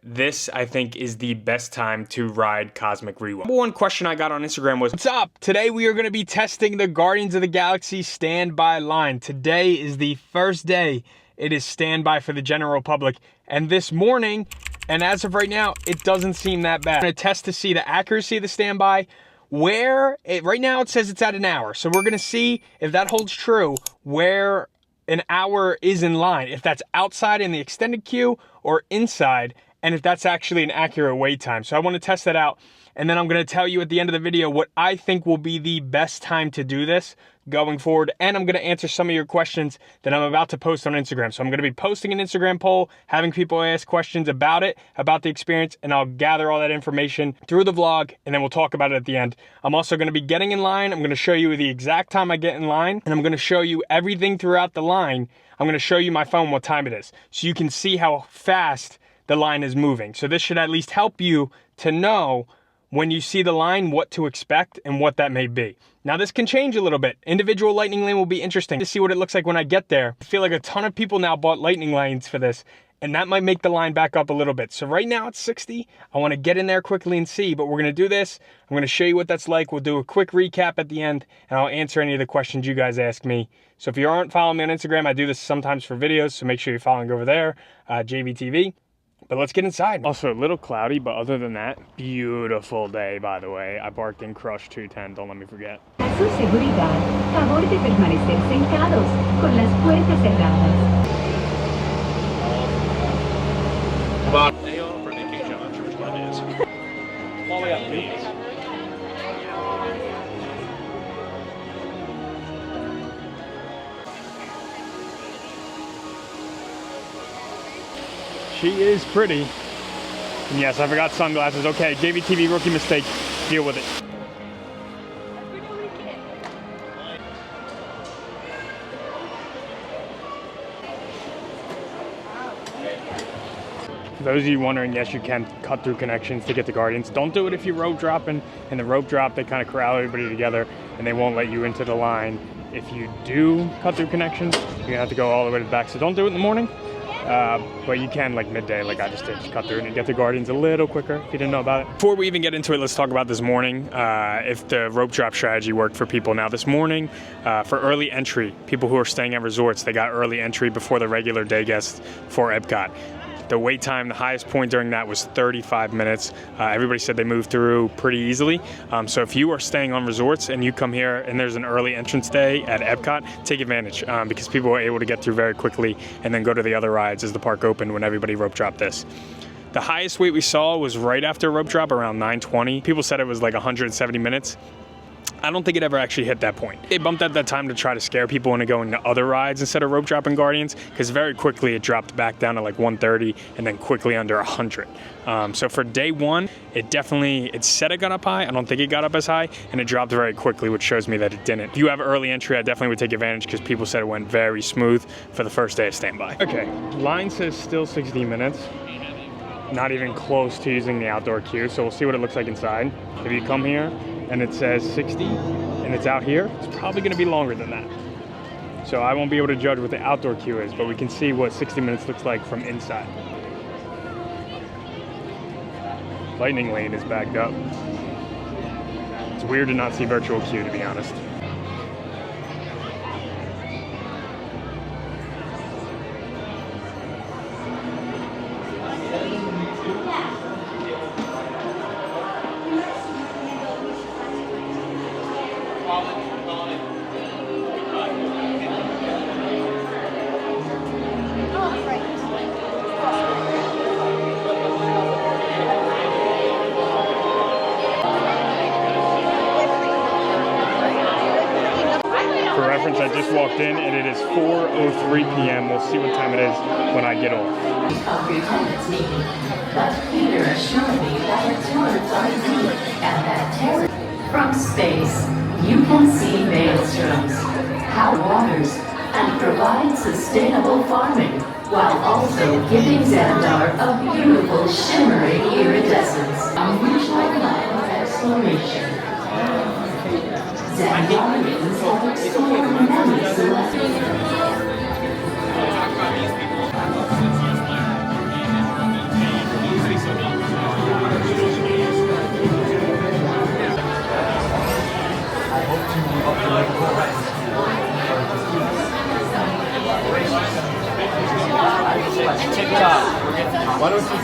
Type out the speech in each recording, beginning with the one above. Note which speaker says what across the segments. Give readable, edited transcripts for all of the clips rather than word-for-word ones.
Speaker 1: this, I think, is the best time to ride Cosmic Rewind. One question I got on Instagram was, what's up? Today we are going to be testing the Guardians of the Galaxy standby line. Today is the first day it is standby for the general public. And this morning, and as of right now, it doesn't seem that bad. I'm going to test to see the accuracy of the standby. Right now it says it's at an hour. So we're going to see if that holds true, where an hour is in line, if that's outside in the extended queue or inside, and if that's actually an accurate wait time. So I want to test that out, and then I'm going to tell you at the end of the video what I think will be the best time to do this going forward, and I'm going to answer some of your questions that I'm about to post on Instagram. So I'm going to be posting an Instagram poll, having people ask questions about it, about the experience, and I'll gather all that information through the vlog, and then we'll talk about it at the end. I'm also going to be getting in line. I'm going to show you the exact time I get in line, and I'm going to show you everything throughout the line. I'm going to show you my phone what time it is, so you can see how fast the line is moving. So this should at least help you to know when you see the line what to expect and what that may be. Now this can change a little bit. Individual lightning lane will be interesting to see what it looks like when I get there. I feel like a ton of people now bought lightning lanes for this, and that might make the line back up a little bit. So right now it's 60. I want to get in there quickly and see, but we're going to do this. I'm going to show you what that's like. We'll do a quick recap at the end, and I'll answer any of the questions you guys ask me. So if you aren't following me on Instagram, I do this sometimes for videos, so make sure you're following over there, JVTV. But let's get inside. Also a little cloudy, but other than that, beautiful day, by the way. I parked in Crush 210, don't let me forget.
Speaker 2: A su seguridad, favor de permanecer sentados, con las puertas cerradas.
Speaker 3: Day off or vacation, I'm not sure which one it is. All the way out to these.
Speaker 1: She is pretty. And yes, I forgot sunglasses. Okay, JVTV rookie mistake. Deal with it. For those of you wondering, yes, you can cut through connections to get to Guardians. Don't do it if you're rope dropping. In the rope drop, they kind of corral everybody together and they won't let you into the line. If you do cut through connections, you're gonna have to go all the way to the back. So don't do it in the morning. But you can, like midday, like I just did, just cut through and get to Guardians a little quicker if you didn't know about it. Before we even get into it, let's talk about this morning, if the rope drop strategy worked for people. Now this morning, for early entry, people who are staying at resorts, they got early entry before the regular day guests for Epcot. The wait time, the highest point during that was 35 minutes. Everybody said they moved through pretty easily. So if you are staying on resorts and you come here and there's an early entrance day at Epcot, take advantage because people were able to get through very quickly and then go to the other rides as the park opened when everybody rope dropped this. The highest wait we saw was right after rope drop, around 9:20. People said it was like 170 minutes. I don't think it ever actually hit that point. They bumped up that time to try to scare people into going to other rides instead of rope dropping Guardians, because very quickly it dropped back down to like 130 and then quickly under 100. So for day one, it said it got up high. I don't think it got up as high, and it dropped very quickly, which shows me that it didn't. If you have early entry, I definitely would take advantage because people said it went very smooth for the first day of standby. Okay, line says still 60 minutes. Not even close to using the outdoor queue, so we'll see what it looks like inside. If you come here and it says 60 and it's out here, it's probably gonna be longer than that. So I won't be able to judge what the outdoor queue is, but we can see what 60 minutes looks like from inside. Lightning lane is backed up. It's weird to not see virtual queue, to be honest. I just walked in and it is 4:03 p.m. We'll see what time it is when I get off.
Speaker 4: Of your tenants meeting, but Peter assured me that the tours are unique and that from space you can see maelstroms, how waters, and provide sustainable farming, while also giving Xandar a beautiful shimmering iridescence. Unusual level of exploration. Xandarians have explored many celestial.
Speaker 5: Me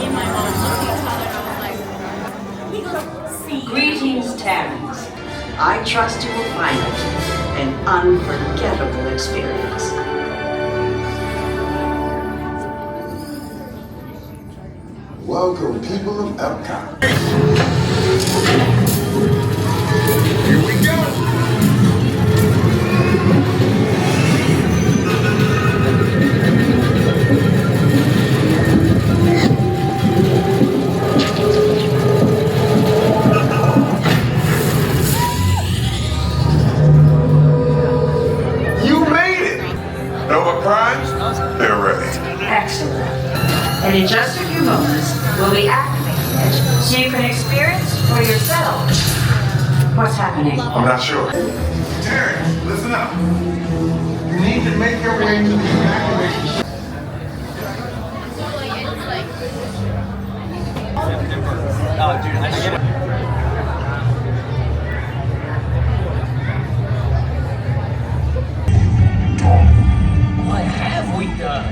Speaker 5: and my mom looked at each other and I was like, we gonna see.
Speaker 4: Greetings, Terrans. I trust you will find it an unforgettable experience.
Speaker 6: Welcome, people of Epcot.
Speaker 7: Here we go.
Speaker 6: You made it! Nova Primes, they're ready.
Speaker 4: Excellent. And in just a few moments, we'll be activating it so you can experience for yourself what's happening.
Speaker 6: I'm not sure. Terrence, listen up. You need to make your way to the evacuation.
Speaker 1: Oh, dude, I get it.
Speaker 4: What have we done?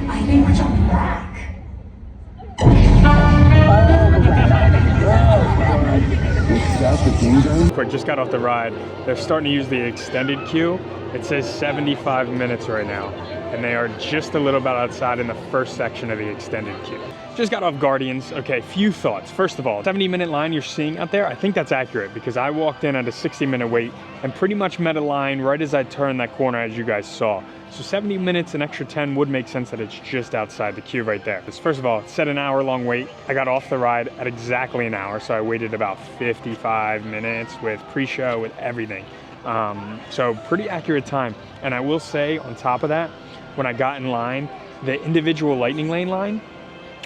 Speaker 4: I think we're jumping back.
Speaker 1: Quick, just got off the ride. They're starting to use the extended queue. It says 75 minutes right now, and they are just a little bit outside in the first section of the extended queue. Just got off Guardians. Okay, few thoughts. First of all, 70-minute line you're seeing out there, I think that's accurate because I walked in at a 60-minute wait and pretty much met a line right as I turned that corner, as you guys saw. So 70 minutes, an extra 10 would make sense that it's just outside the queue right there. First of all, it said an hour-long wait. I got off the ride at exactly an hour, so I waited about 55 minutes with pre-show, with everything. So pretty accurate time. And I will say, on top of that, when I got in line, the individual lightning lane line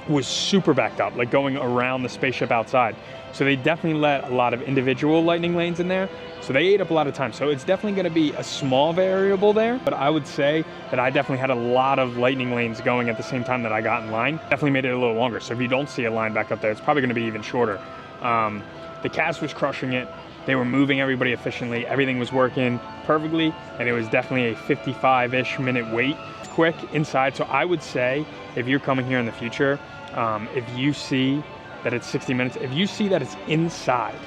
Speaker 1: was super backed up, like going around the spaceship outside. So they definitely let a lot of individual lightning lanes in there. So they ate up a lot of time. So it's definitely gonna be a small variable there, but I would say that I definitely had a lot of lightning lanes going at the same time that I got in line. Definitely made it a little longer. So if you don't see a line back up there, it's probably gonna be even shorter. The cast was crushing it. They were moving everybody efficiently. Everything was working perfectly. And it was definitely a 55-ish minute wait. Quick inside. So I would say if you're coming here in the future, if you see that it's 60 minutes, if you see that it's inside,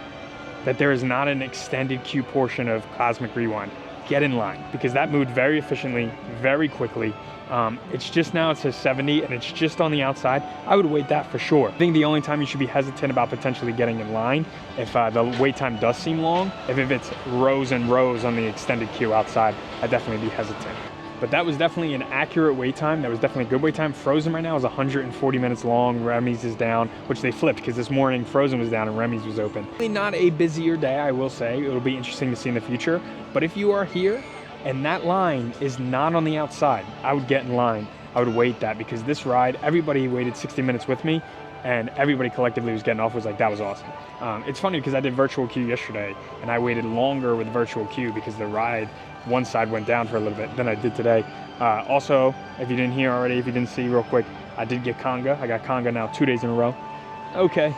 Speaker 1: that there is not an extended queue portion of Cosmic Rewind, get in line because that moved very efficiently, very quickly. It's just now, it says 70 and it's just on the outside. I would wait that for sure. I think the only time you should be hesitant about potentially getting in line, if the wait time does seem long, if it's rows and rows on the extended queue outside, I'd definitely be hesitant. But that was definitely an accurate wait time. That was definitely a good wait time. Frozen right now is 140 minutes long. Remy's is down, which they flipped because this morning Frozen was down and Remy's was open. Really not a busier day, I will say. It'll be interesting to see in the future. But if you are here and that line is not on the outside, I would get in line. I would wait that because this ride, everybody waited 60 minutes with me and everybody collectively was getting off, was like, that was awesome. It's funny because I did virtual queue yesterday and I waited longer with virtual queue because the ride, one side went down for a little bit than I did today. Also, if you didn't hear already, if you didn't see real quick, I did get Conga. I got Conga now 2 days in a row. Okay,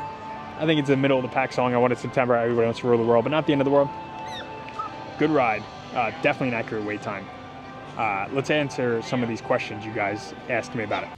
Speaker 1: I think it's the middle of the pack song. I wanted September, everybody wants to rule the world, but not the end of the world. Good ride, definitely an accurate wait time. Let's answer some of these questions you guys asked me about it.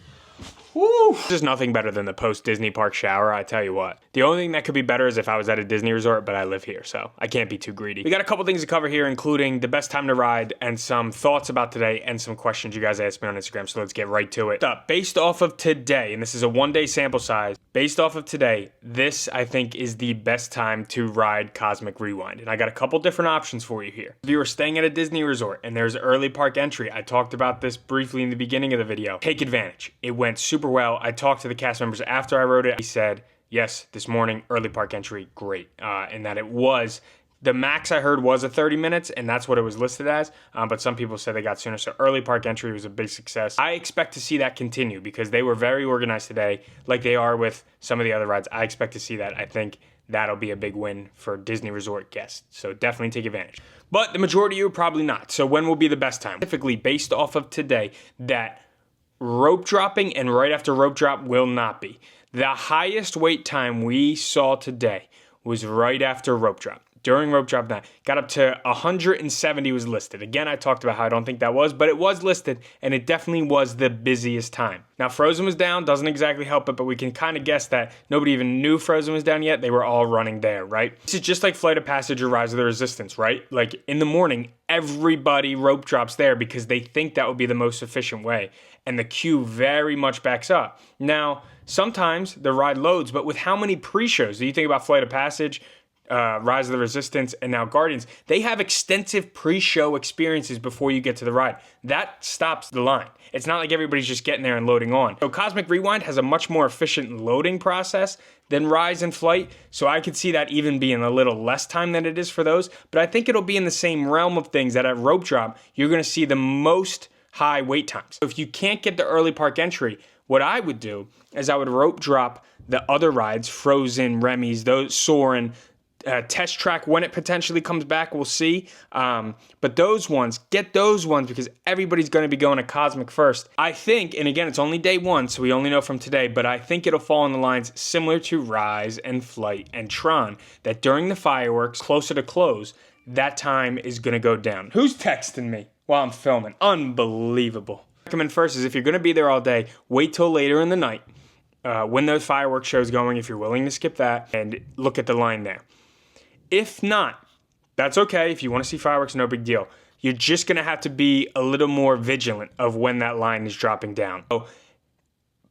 Speaker 1: Woo! There's nothing better than the post-Disney park shower, I tell you what. The only thing that could be better is if I was at a Disney resort, but I live here, so I can't be too greedy. We got a couple things to cover here, including the best time to ride and some thoughts about today and some questions you guys asked me on Instagram, so let's get right to it. Based off of today, and this is a one-day sample size, based off of today, this, I think, is the best time to ride Cosmic Rewind. And I got a couple different options for you here. If you were staying at a Disney resort and there's early park entry, I talked about this briefly in the beginning of the video. Take advantage. It went super well. I talked to the cast members after I wrote it. He said, yes, this morning, early park entry, great. And that it was, the max I heard was a 30 minutes, and that's what it was listed as. But some people said they got sooner, so early park entry was a big success. I expect to see that continue because they were very organized today, like they are with some of the other rides. I expect to see that. I think that'll be a big win for Disney resort guests. So definitely take advantage. But the majority of you probably not. So when will be the best time? Specifically based off of today, that rope dropping and right after rope drop will not be. The highest wait time we saw today was right after rope drop. during rope drop night. Got up to 170 was listed. Again, I talked about how I don't think that was, but it was listed, and it definitely was the busiest time. Now, Frozen was down, doesn't exactly help it, but we can kind of guess that nobody even knew Frozen was down yet. They were all running there, right? This is just like Flight of Passage or Rise of the Resistance, right? Like in the morning, everybody rope drops there because they think that would be the most efficient way, and the queue very much backs up. Now, sometimes the ride loads, but with how many pre-shows? Do you think about Flight of Passage, Rise of the Resistance, and now Guardians? They have extensive pre-show experiences before you get to the ride. That stops the line. It's not like everybody's just getting there and loading on. So Cosmic Rewind has a much more efficient loading process than Rise and Flight, so I could see that even being a little less time than it is for those, but I think it'll be in the same realm of things that at rope drop, you're gonna see the most high wait times. So if you can't get the early park entry, what I would do is I would rope drop the other rides, Frozen, Remy's, those Soarin', Test Track when it potentially comes back, we'll see. But those ones, get those ones because everybody's going to be going to Cosmic first. I think, and again, it's only day one, so we only know from today, but I think it'll fall in the lines similar to Rise and Flight and Tron, that during the fireworks, closer to close, that time is going to go down. Who's texting me while I'm filming? Unbelievable. Recommend first is if you're going to be there all day, wait till later in the night when those fireworks shows going, if you're willing to skip that, and look at the line there. If not, that's okay. If you want to see fireworks, no big deal. You're just going to have to be a little more vigilant of when that line is dropping down. So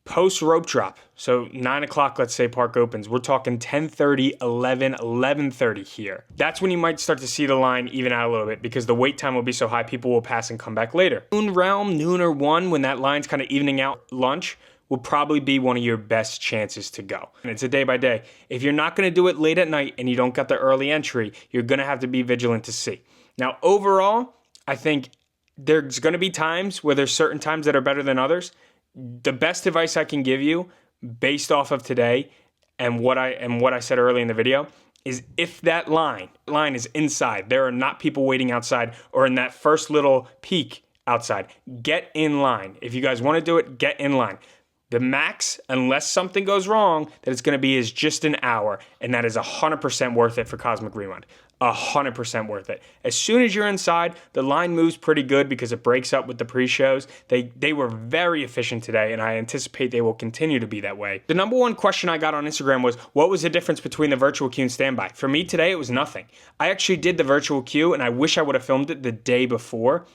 Speaker 1: post rope drop, so 9 o'clock, let's say park opens, we're talking 10:30, 11:30 here. That's when you might start to see the line even out a little bit because the wait time will be so high, people will pass and come back later. Noon realm, noon or 1, when that line's kind of evening out lunch, will probably be one of your best chances to go. And it's a day by day. If you're not going to do it late at night and you don't got the early entry, you're going to have to be vigilant to see. Now, overall, I think there's going to be times where there's certain times that are better than others. The best advice I can give you based off of today and what I said early in the video is if that line is inside, there are not people waiting outside or in that first little peak outside, get in line. If you guys want to do it, get in line. The max, unless something goes wrong, that it's going to be is just an hour, and that is 100% worth it for Cosmic Rewind. 100% worth it. As soon as you're inside, the line moves pretty good because it breaks up with the pre-shows. They were very efficient today, and I anticipate they will continue to be that way. The number one question I got on Instagram was, what was the difference between the virtual queue and standby? For me today, it was nothing. I actually did the virtual queue, and I wish I would have filmed it the day before,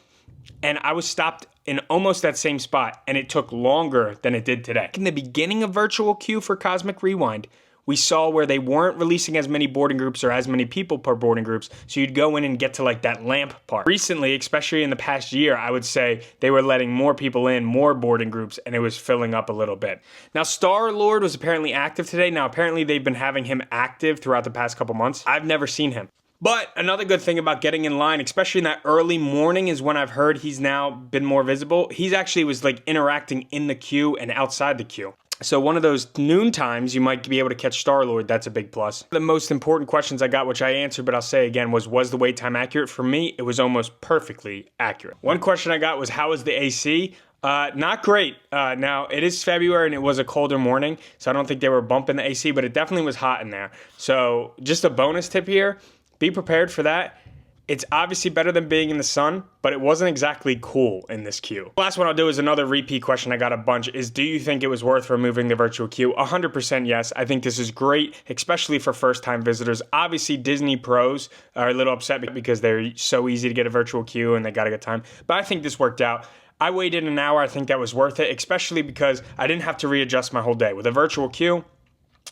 Speaker 1: and I was stopped in almost that same spot, and it took longer than it did today. In the beginning of virtual queue for Cosmic Rewind, we saw where they weren't releasing as many boarding groups or as many people per boarding groups, so you'd go in and get to like that lamp part. Recently, especially in the past year, I would say they were letting more people in, more boarding groups, and it was filling up a little bit. Now, Star-Lord was apparently active today. Now, apparently they've been having him active throughout the past couple months. I've never seen him. But another good thing about getting in line, especially in that early morning, is when I've heard he's now been more visible. He's actually was like interacting in the queue and outside the queue. So one of those noon times, you might be able to catch Star-Lord. That's a big plus. The most important questions I got, which I answered, but I'll say again, was the wait time accurate? For me, it was almost perfectly accurate. One question I got was, how is the AC? Not great. Now, it is February and it was a colder morning, so I don't think they were bumping the AC, but it definitely was hot in there. So just a bonus tip here. Be prepared for that. It's obviously better than being in the sun, but it wasn't exactly cool in this queue. Last one I'll do is another repeat question I got a bunch is, do you think it was worth removing the virtual queue? 100% yes. I think this is great, especially for first-time visitors. Obviously, Disney pros are a little upset because they're so easy to get a virtual queue and they got a good time. But I think this worked out. I waited an hour. I think that was worth it, especially because I didn't have to readjust my whole day. With a virtual queue,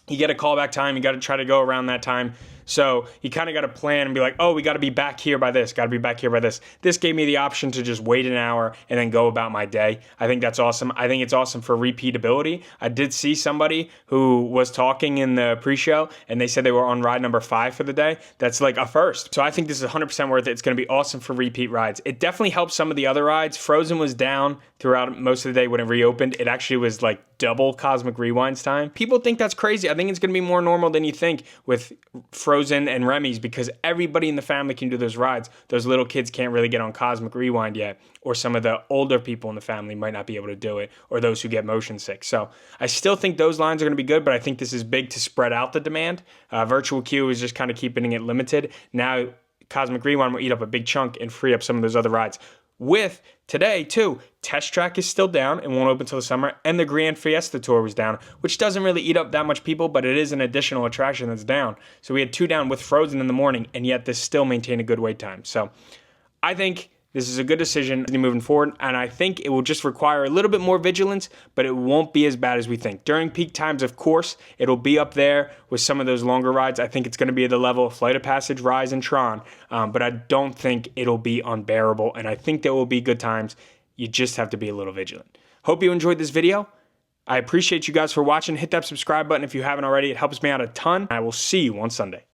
Speaker 1: you get a callback time. You got to try to go around that time. So you kind of got to plan and be like, oh, we got to be back here by this, got to be back here by this. This gave me the option to just wait an hour and then go about my day. I think that's awesome. I think it's awesome for repeatability. I did see somebody who was talking in the pre-show and they said they were on ride number 5 for the day. That's like a first. So I think this is 100% worth it. It's going to be awesome for repeat rides. It definitely helps some of the other rides. Frozen was down throughout most of the day when it reopened. It actually was like double Cosmic Rewind's time. People think that's crazy. I think it's going to be more normal than you think with Frozen Frozen and Remy's, because everybody in the family can do those rides. Those little kids can't really get on Cosmic Rewind yet, or some of the older people in the family might not be able to do it, or those who get motion sick. So I still think those lines are going to be good, but I think this is big to spread out the demand. Virtual Queue is just kind of keeping it limited. Now Cosmic Rewind will eat up a big chunk and free up some of those other rides. With today, too, Test Track is still down and won't open until the summer, and the Grand Fiesta Tour was down, which doesn't really eat up that much people, but it is an additional attraction that's down. So we had 2 down with Frozen in the morning, and yet this still maintained a good wait time. So I think this is a good decision moving forward, and I think it will just require a little bit more vigilance, but it won't be as bad as we think. During peak times, of course, it'll be up there with some of those longer rides. I think it's going to be at the level of Flight of Passage, Rise, and Tron, but I don't think it'll be unbearable, and I think there will be good times. You just have to be a little vigilant. Hope you enjoyed this video. I appreciate you guys for watching. Hit that subscribe button if you haven't already. It helps me out a ton. I will see you on Sunday.